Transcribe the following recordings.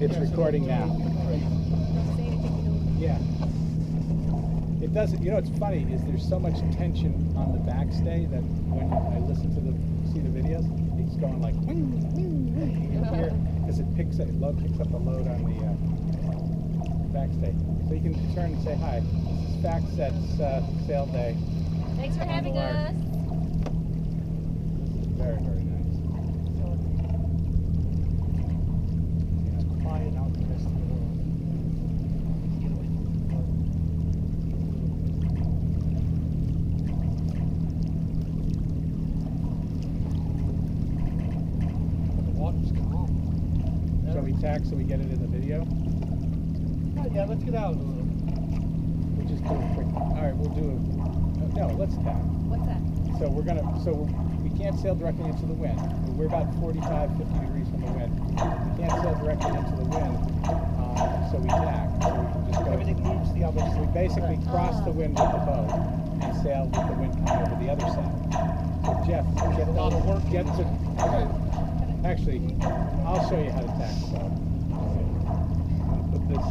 It's recording now. Yeah. It doesn't, you know what's funny is there's so much tension on the backstay that when I listen to see the videos, it's going like wing, wing, wing. You can hear because it picks up the load on the backstay. So you can turn and say hi. This is FactSet's sail day. Thanks for having us. This is very, very nice. It's quiet out the rest of the world. The water's calm. So we tack so we get it in the video? Oh, yeah, let's get out a little. We'll just do a quick. Alright, we'll do a. No, let's tack. What's that? So we can't sail directly into the wind. We're about 45, 50 degrees from the wind. We can't sail directly into the wind, so we tack. So we can just go. Everything moves the other side. We basically cross the wind with the boat and sail with the wind coming over the other side. So Jeff, get a lot of work. Get to. Actually, I'll show you how to tack the boat. Okay. I'm gonna put this.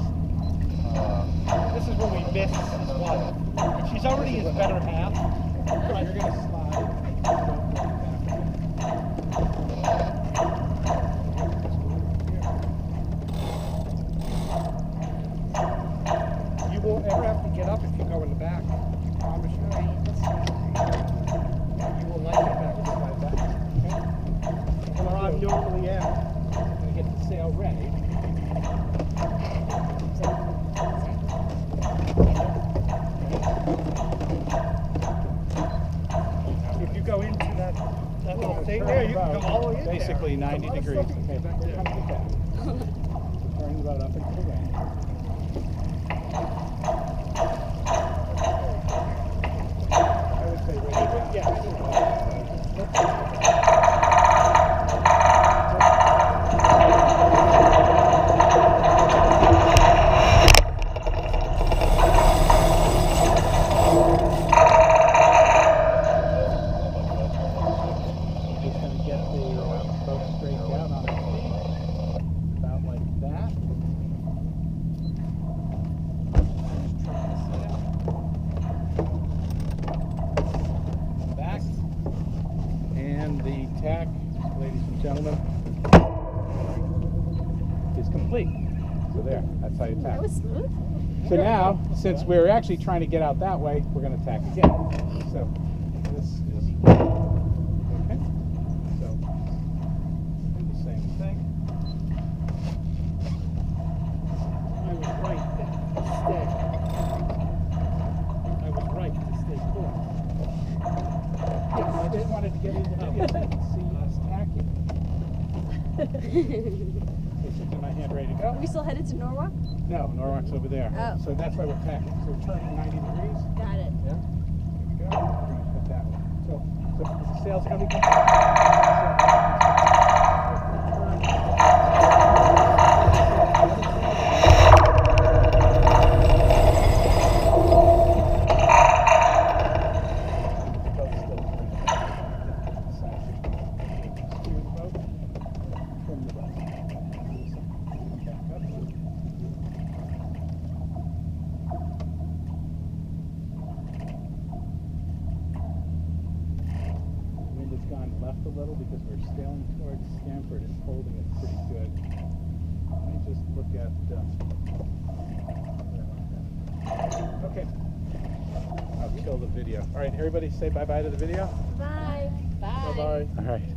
This is where we miss his wife. She's already his better half. You're going to slide. You won't ever have to get up if you go in the back. I promise you. You will like it back just like that. Okay? Where I normally am. I'm going to get the sail ready. If you go into that little thing there, you can go all the way in basically there. 90 degrees. Okay, then we're coming back. So turn the boat up into the wind. I would say right now. Ladies and gentlemen, is complete. So there, that's how you tack. That was smooth. So now, since we're actually trying to get out that way, we're going to tack again. So this is okay. So do the same thing. I was right to stay. I was right to stay put. I just wanted to get in the video so you can see us tacking. This is in my hand ready to go. Are we still headed to Norwalk? No, Norwalk's over there. Oh. So that's why we're tacking. So we're turning 90 degrees. Got it. Yeah. Here we go. We're going to put that one. So the sails are going to be complete. Gone left a little because we're sailing towards Stamford and holding it pretty good. Let me just look at okay. I'll kill the video. All right, everybody say bye-bye to the video. Bye. Bye. Bye-bye. All right.